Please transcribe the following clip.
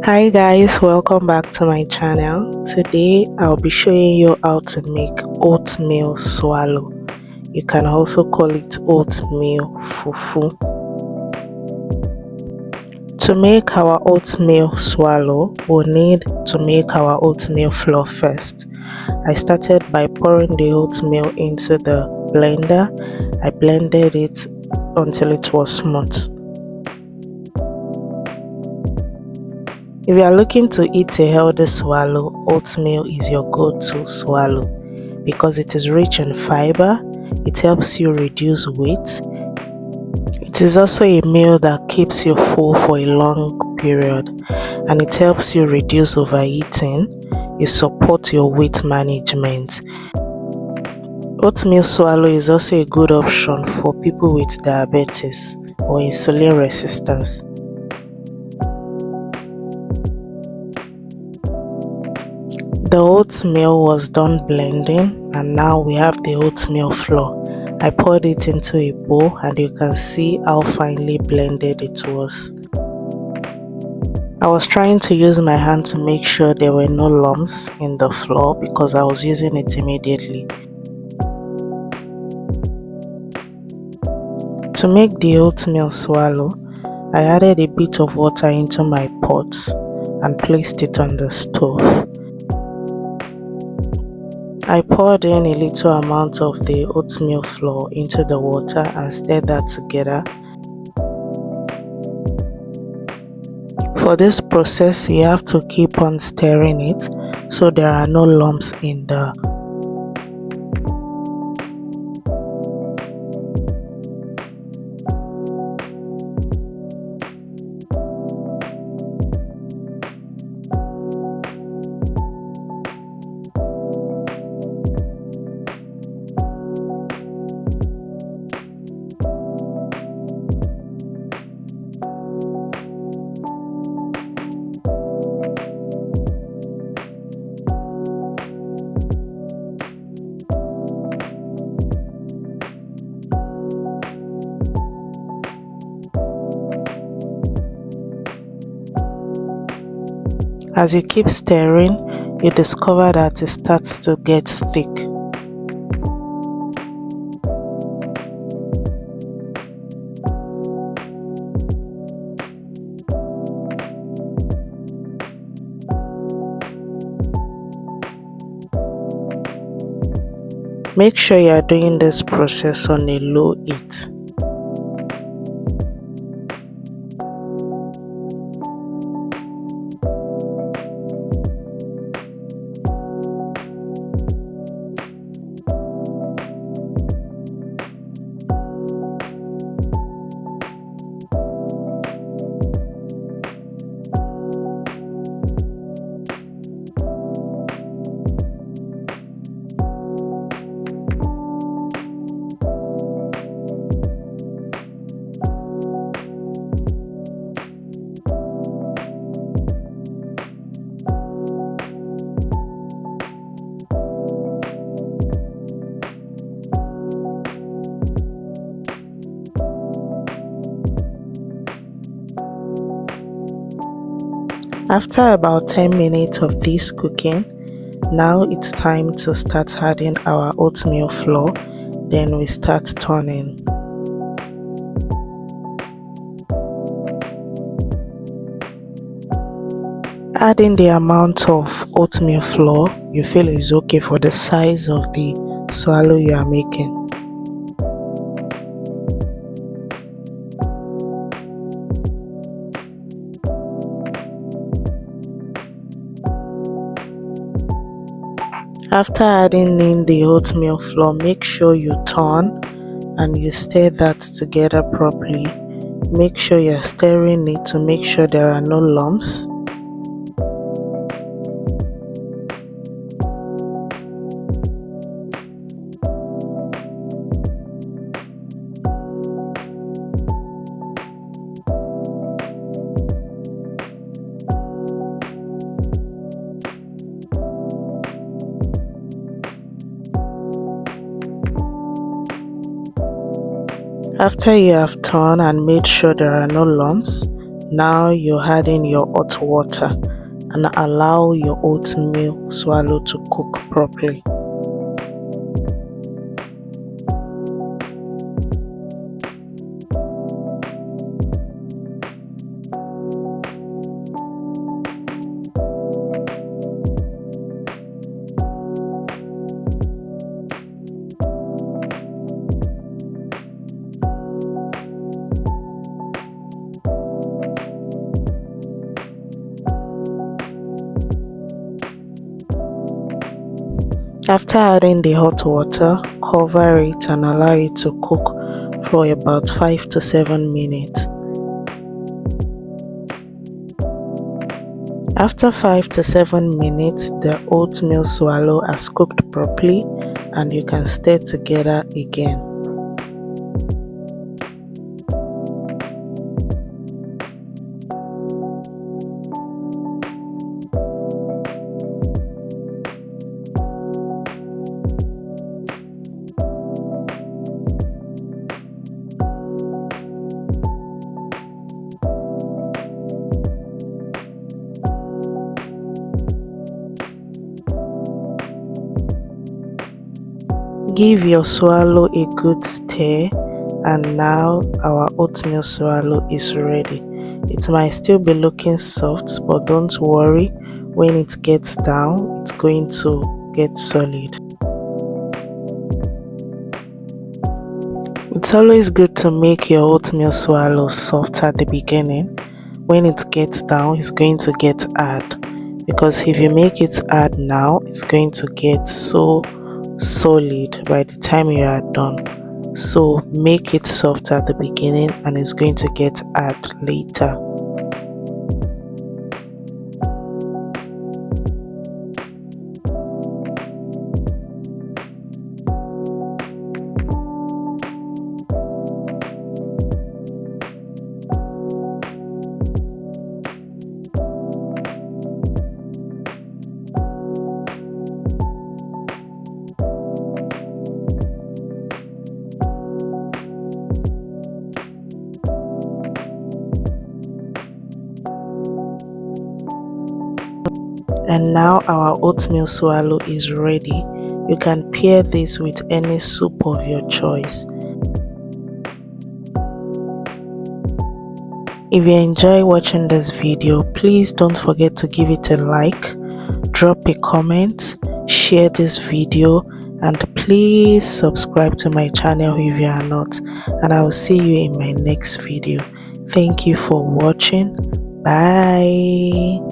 Hi guys, welcome back to my channel. Today I'll be showing you how to make oatmeal swallow. You can also call it oatmeal fufu. To make our oatmeal swallow, we'll need to make our oatmeal flour first. I started by pouring the oatmeal into the blender. I blended it until it was smooth. If you are looking to eat a healthy swallow, oatmeal is your go-to swallow because it is rich in fiber, it helps you reduce weight. It is also a meal that keeps you full for a long period and it helps you reduce overeating. It supports your weight management. Oatmeal swallow is also a good option for people with diabetes or insulin resistance. The oatmeal was done blending and now we have the oatmeal flour. I poured it into a bowl and you can see how finely blended it was. I was trying to use my hand to make sure there were no lumps in the flour because I was using it immediately. To make the oatmeal swallow, I added a bit of water into my pot and placed it on the stove. I poured in a little amount of the oatmeal flour into the water and stirred that together. For this process, you have to keep on stirring it so there are no lumps in the As you keep stirring, you discover that it starts to get thick. Make sure you are doing this process on a low heat. After about 10 minutes of this cooking, now it's time to start adding our oatmeal flour. Then we start turning. Adding the amount of oatmeal flour you feel is okay for the size of the swallow you are making. After adding in the oatmeal flour, make sure you turn and you stir that together properly. Make sure you're stirring it to make sure there are no lumps. After you have turned and made sure there are no lumps, Now you add in your hot water and allow your oatmeal swallow to cook properly. After adding the hot water, cover it and allow it to cook for about 5 to 7 minutes. After 5 to 7 minutes, the oatmeal swallow has cooked properly and you can stir together again. Give your swallow a good stir, and now our oatmeal swallow is ready. It might still be looking soft, but don't worry, when it gets down it's going to get solid. It's always good to make your oatmeal swallow soft at the beginning. When it gets down it's going to get hard, because if you make it hard now it's going to get so solid by the time you are done. So make it soft at the beginning and it's going to get hard later. And now our oatmeal swallow is ready. You can pair this with any soup of your choice. If you enjoy watching this video, please don't forget to give it a like, drop a comment, share this video, and please subscribe to my channel if you are not. And I will see you in my next video. Thank you for watching. Bye.